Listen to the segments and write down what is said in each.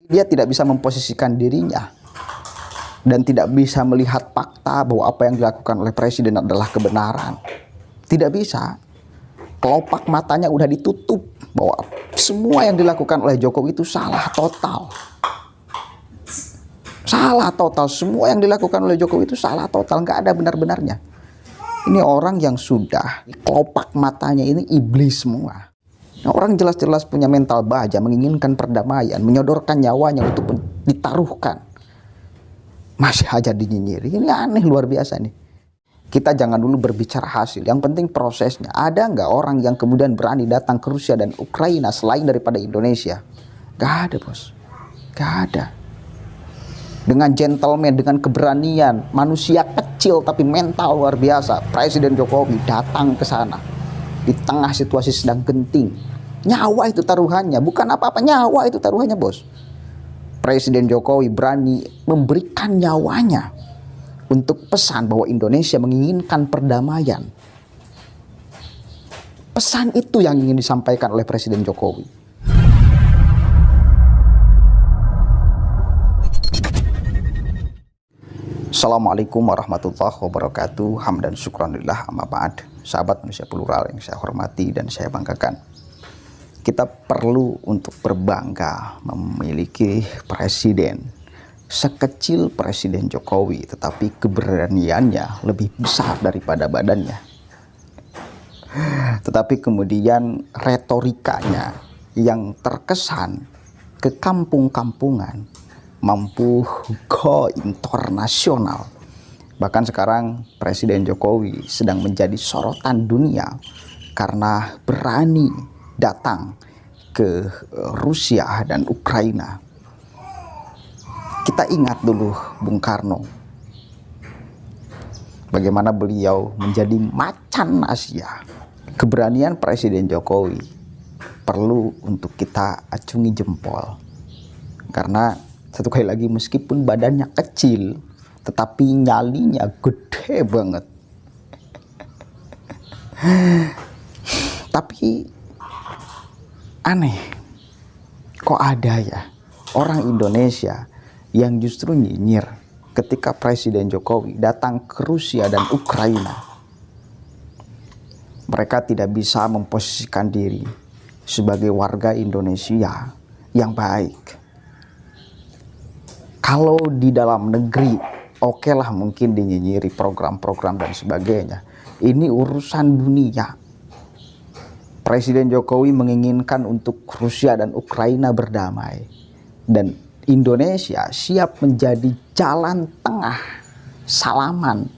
Dia tidak bisa memposisikan dirinya dan tidak bisa melihat fakta bahwa apa yang dilakukan oleh presiden adalah kebenaran. Tidak bisa. Kelopak matanya udah ditutup bahwa semua yang dilakukan oleh Jokowi itu salah total. Salah total. Semua yang dilakukan oleh Jokowi itu salah total. Nggak ada benar-benarnya. Ini orang yang sudah kelopak matanya ini iblis semua. Nah, orang jelas-jelas punya mental baja, menginginkan perdamaian, menyodorkan nyawanya untuk ditaruhkan. Masih aja dinyinyiri. Ini aneh luar biasa nih. Kita jangan dulu berbicara hasil, yang penting prosesnya. Ada nggak orang yang kemudian berani datang ke Rusia dan Ukraina selain daripada Indonesia? Gak ada, bos. Gak ada. Dengan gentleman, dengan keberanian, manusia kecil tapi mental luar biasa. Presiden Jokowi datang ke sana di tengah situasi sedang genting. Nyawa itu taruhannya, bukan apa-apa, nyawa itu taruhannya, bos. Presiden Jokowi berani memberikan nyawanya untuk pesan bahwa Indonesia menginginkan perdamaian. Pesan itu yang ingin disampaikan oleh Presiden Jokowi. Assalamualaikum warahmatullahi wabarakatuh. Hamdan syukranillah amma ba'd. Sahabat manusia plural yang saya hormati dan saya banggakan. Kita perlu untuk berbangga memiliki presiden sekecil Presiden Jokowi, tetapi keberaniannya lebih besar daripada badannya. Tetapi kemudian retorikanya yang terkesan ke kampung-kampungan, mampu go internasional. Bahkan sekarang Presiden Jokowi sedang menjadi sorotan dunia karena berani datang ke Rusia dan Ukraina. Kita ingat dulu Bung Karno, bagaimana beliau menjadi macan Asia. Keberanian Presiden Jokowi perlu untuk kita acungi jempol. Karena satu kali lagi, meskipun badannya kecil, tetapi nyalinya gede banget. Tapi aneh, kok ada ya orang Indonesia yang justru nyinyir ketika Presiden Jokowi datang ke Rusia dan Ukraina. Mereka tidak bisa memposisikan diri sebagai warga Indonesia yang baik. Kalau di dalam negeri, oke lah mungkin dinyinyiri program-program dan sebagainya. Ini urusan dunia. Presiden Jokowi menginginkan untuk Rusia dan Ukraina berdamai. Dan Indonesia siap menjadi jalan tengah salaman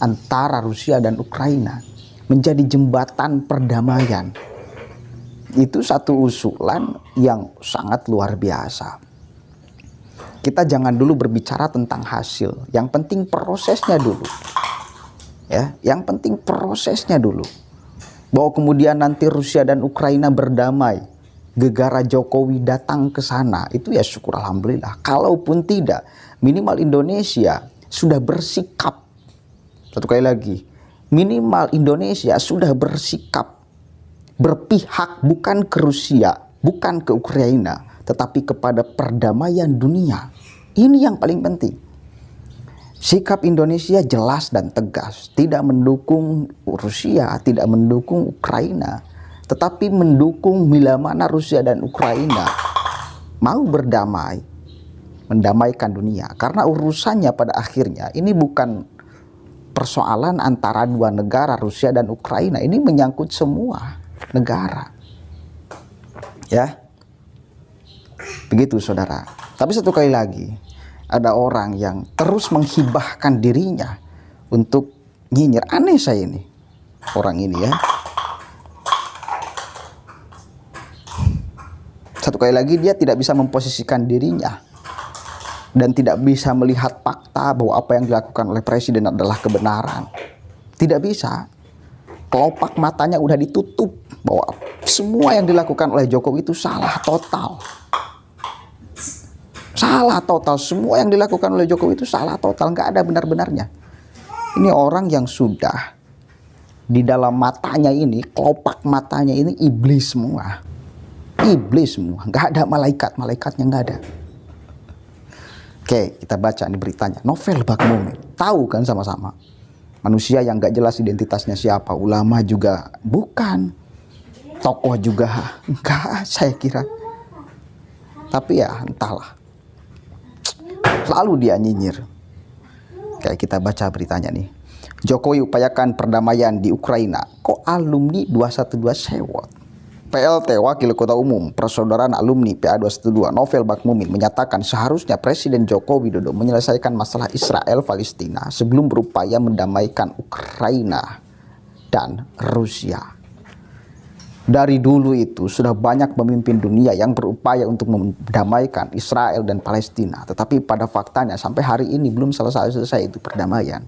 antara Rusia dan Ukraina. Menjadi jembatan perdamaian. Itu satu usulan yang sangat luar biasa. Kita jangan dulu berbicara tentang hasil. Yang penting prosesnya dulu. Ya, yang penting prosesnya dulu. Bahwa kemudian nanti Rusia dan Ukraina berdamai, gegara Jokowi datang ke sana, itu ya syukur alhamdulillah. Kalaupun tidak, minimal Indonesia sudah bersikap. Satu kali lagi, minimal Indonesia sudah bersikap berpihak bukan ke Rusia, bukan ke Ukraina, tetapi kepada perdamaian dunia. Ini yang paling penting. Sikap Indonesia jelas dan tegas, tidak mendukung Rusia, tidak mendukung Ukraina, tetapi mendukung bila mana Rusia dan Ukraina mau berdamai, mendamaikan dunia. Karena urusannya pada akhirnya ini bukan persoalan antara dua negara, Rusia dan Ukraina. Ini menyangkut semua negara. Ya, begitu saudara. Tapi satu kali lagi, ada orang yang terus menghibahkan dirinya untuk nyinyir. Aneh saya ini, orang ini ya. Satu kali lagi, dia tidak bisa memposisikan dirinya dan tidak bisa melihat fakta bahwa apa yang dilakukan oleh presiden adalah kebenaran. Tidak bisa. Kelopak matanya udah ditutup bahwa semua yang dilakukan oleh Jokowi itu salah total. Salah total. Semua yang dilakukan oleh Jokowi itu salah total. Nggak ada benar-benarnya. Ini orang yang sudah di dalam matanya ini, kelopak matanya ini iblis semua. Iblis semua. Nggak ada malaikat. Malaikatnya nggak ada. Oke, kita baca nih beritanya. Novel Bakmumin, tahu kan sama-sama. Manusia yang gak jelas identitasnya siapa. Ulama juga bukan. Tokoh juga enggak, saya kira. Tapi ya entahlah. Selalu dia nyinyir. Kayak kita baca beritanya nih. Jokowi upayakan perdamaian di Ukraina. Kok alumni 212 sewot? PLT Wakil Ketua Umum Persaudaraan Alumni PA 212 Novel Bakmumin menyatakan seharusnya Presiden Joko Widodo menyelesaikan masalah Israel-Palestina sebelum berupaya mendamaikan Ukraina dan Rusia. Dari dulu itu sudah banyak pemimpin dunia yang berupaya untuk mendamaikan Israel dan Palestina. Tetapi pada faktanya sampai hari ini belum selesai itu perdamaian.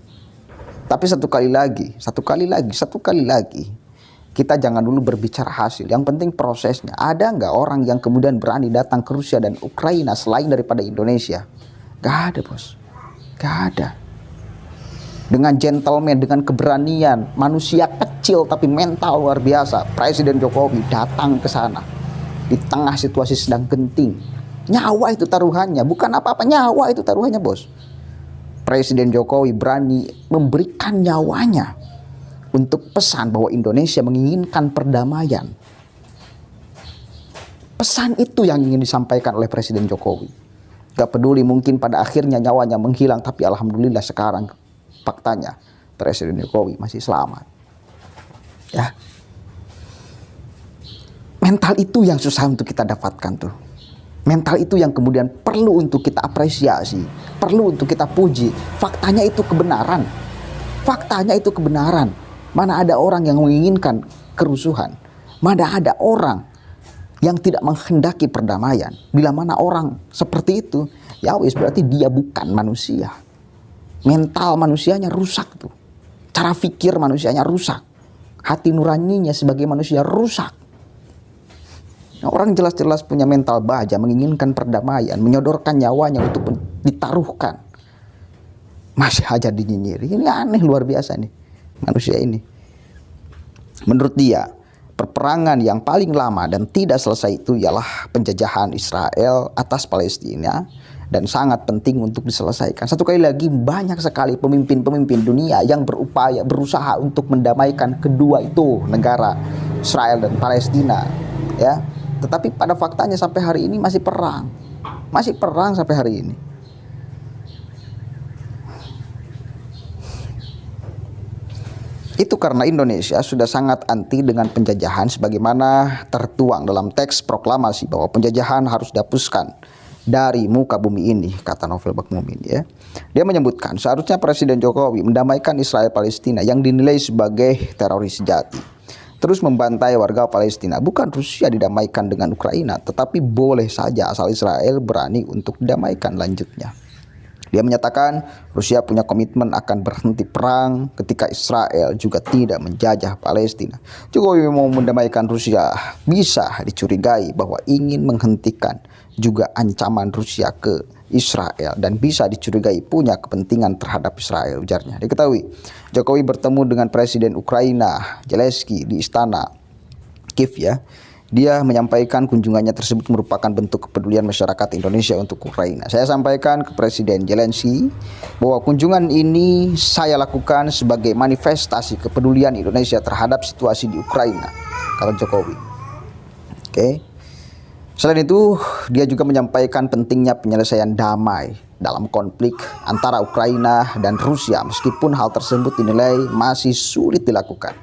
Tapi satu kali lagi, kita jangan dulu berbicara hasil. Yang penting prosesnya. Ada nggak orang yang kemudian berani datang ke Rusia dan Ukraina selain daripada Indonesia? Gak ada, bos. Gak ada. Dengan gentleman, dengan keberanian, manusia kecil tapi mental luar biasa. Presiden Jokowi datang ke sana di tengah situasi sedang genting. Nyawa itu taruhannya, bukan apa-apa, nyawa itu taruhannya, bos. Presiden Jokowi berani memberikan nyawanya untuk pesan bahwa Indonesia menginginkan perdamaian. Pesan itu yang ingin disampaikan oleh Presiden Jokowi. Gak peduli mungkin pada akhirnya nyawanya menghilang, tapi alhamdulillah sekarang faktanya Presiden Jokowi masih selamat. Ya. Mental itu yang susah untuk kita dapatkan tuh. Mental itu yang kemudian perlu untuk kita apresiasi, perlu untuk kita puji. Faktanya itu kebenaran. Faktanya itu kebenaran. Mana ada orang yang menginginkan kerusuhan. Mana ada orang yang tidak menghendaki perdamaian. Bila mana orang seperti itu, ya wis berarti dia bukan manusia. Mental manusianya rusak tuh. Cara pikir manusianya rusak. Hati nuraninya sebagai manusia rusak. Nah, orang jelas-jelas punya mental baja, menginginkan perdamaian, menyodorkan nyawanya untuk ditaruhkan. Masih aja dinyinyiri. Ini aneh luar biasa nih. Manusia ini. Menurut dia, perperangan yang paling lama dan tidak selesai itu ialah penjajahan Israel atas Palestina dan sangat penting untuk diselesaikan. Satu kali lagi, banyak sekali pemimpin-pemimpin dunia yang berusaha untuk mendamaikan kedua itu negara, Israel dan Palestina, ya. Tetapi pada faktanya sampai hari ini masih perang. Masih perang sampai hari ini. Itu karena Indonesia sudah sangat anti dengan penjajahan sebagaimana tertuang dalam teks proklamasi bahwa penjajahan harus dihapuskan dari muka bumi ini, kata Novel Bakmumin, ya. Dia menyebutkan seharusnya Presiden Jokowi mendamaikan Israel Palestina yang dinilai sebagai teroris sejati. Terus membantai warga Palestina. Bukan Rusia didamaikan dengan Ukraina, tetapi boleh saja asal Israel berani untuk didamaikan lanjutnya. Dia menyatakan Rusia punya komitmen akan berhenti perang ketika Israel juga tidak menjajah Palestina. Jokowi mau mendamaikan Rusia bisa dicurigai bahwa ingin menghentikan juga ancaman Rusia ke Israel dan bisa dicurigai punya kepentingan terhadap Israel, ujarnya. Diketahui Jokowi bertemu dengan Presiden Ukraina Zelensky di Istana Kiev, ya. Dia menyampaikan kunjungannya tersebut merupakan bentuk kepedulian masyarakat Indonesia untuk Ukraina. Saya sampaikan ke Presiden Zelensky bahwa kunjungan ini saya lakukan sebagai manifestasi kepedulian Indonesia terhadap situasi di Ukraina, kata Jokowi. Oke. Selain itu, dia juga menyampaikan pentingnya penyelesaian damai dalam konflik antara Ukraina dan Rusia, meskipun hal tersebut dinilai masih sulit dilakukan.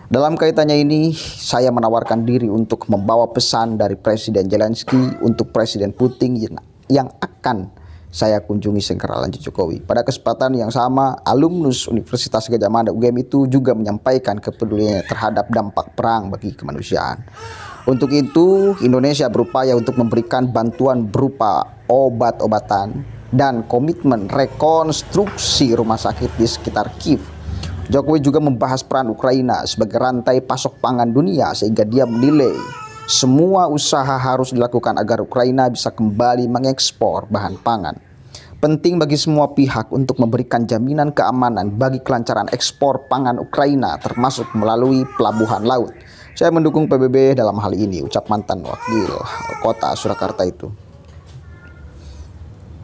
Dalam kaitannya ini, saya menawarkan diri untuk membawa pesan dari Presiden Zelensky untuk Presiden Putin yang akan saya kunjungi, segera, lanjut Jokowi. Pada kesempatan yang sama, alumnus Universitas Gadjah Mada UGM itu juga menyampaikan kepeduliannya terhadap dampak perang bagi kemanusiaan. Untuk itu, Indonesia berupaya untuk memberikan bantuan berupa obat-obatan dan komitmen rekonstruksi rumah sakit di sekitar Kiev. Jokowi juga membahas peran Ukraina sebagai rantai pasok pangan dunia, sehingga dia menilai semua usaha harus dilakukan agar Ukraina bisa kembali mengekspor bahan pangan. Penting bagi semua pihak untuk memberikan jaminan keamanan bagi kelancaran ekspor pangan Ukraina, termasuk melalui pelabuhan laut. Saya mendukung PBB dalam hal ini, ucap mantan wakil kota Surakarta itu.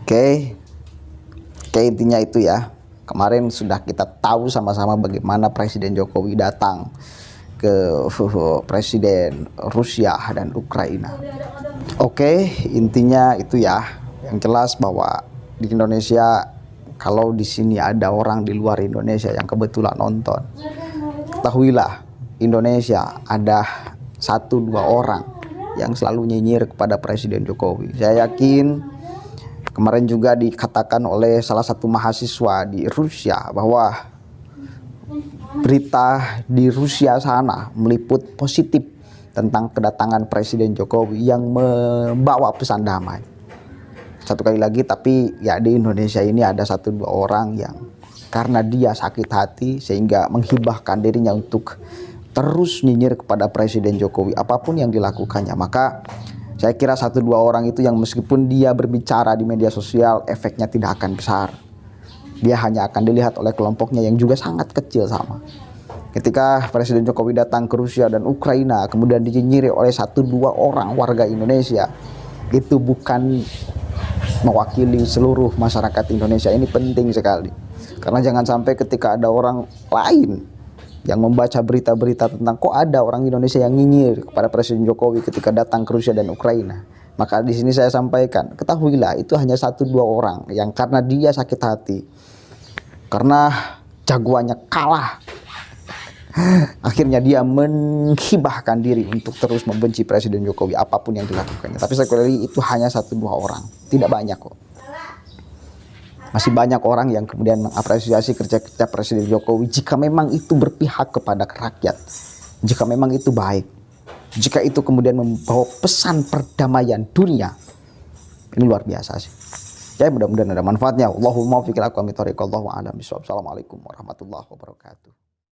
Oke. Oke, intinya itu ya. Kemarin sudah kita tahu sama-sama bagaimana Presiden Jokowi datang ke Presiden Rusia dan Ukraina. Oke, intinya itu ya. Yang jelas bahwa di Indonesia, kalau di sini ada orang di luar Indonesia yang kebetulan nonton, ketahuilah Indonesia ada 1-2 orang yang selalu nyinyir kepada Presiden Jokowi. Saya yakin kemarin juga dikatakan oleh salah satu mahasiswa di Rusia bahwa berita di Rusia sana meliput positif tentang kedatangan Presiden Jokowi yang membawa pesan damai. Satu kali lagi, tapi ya di Indonesia ini ada 1-2 orang yang karena dia sakit hati sehingga menghibahkan dirinya untuk terus nyinyir kepada Presiden Jokowi apapun yang dilakukannya. Maka saya kira 1-2 orang itu yang meskipun dia berbicara di media sosial, efeknya tidak akan besar. Dia hanya akan dilihat oleh kelompoknya yang juga sangat kecil sama. Ketika Presiden Jokowi datang ke Rusia dan Ukraina, kemudian dinyinyiri oleh 1-2 orang warga Indonesia, itu bukan mewakili seluruh masyarakat Indonesia. Ini penting sekali. Karena jangan sampai ketika ada orang lain yang membaca berita-berita tentang kok ada orang Indonesia yang nyinyir kepada Presiden Jokowi ketika datang ke Rusia dan Ukraina, maka di sini saya sampaikan, ketahuilah itu hanya 1-2 orang yang karena dia sakit hati, karena jagoannya kalah, akhirnya dia menghibahkan diri untuk terus membenci Presiden Jokowi apapun yang dilakukannya. Tapi sekali lagi itu hanya 1-2 orang, tidak banyak kok. Masih banyak orang yang kemudian mengapresiasi kerja-kerja Presiden Jokowi jika memang itu berpihak kepada rakyat, jika memang itu baik, jika itu kemudian membawa pesan perdamaian dunia. Ini luar biasa sih. Ya, mudah-mudahan ada manfaatnya. Allahumma fiqil aqwami thoriq, Allahu a'lam bishawab. Assalamualaikum warahmatullahi wabarakatuh.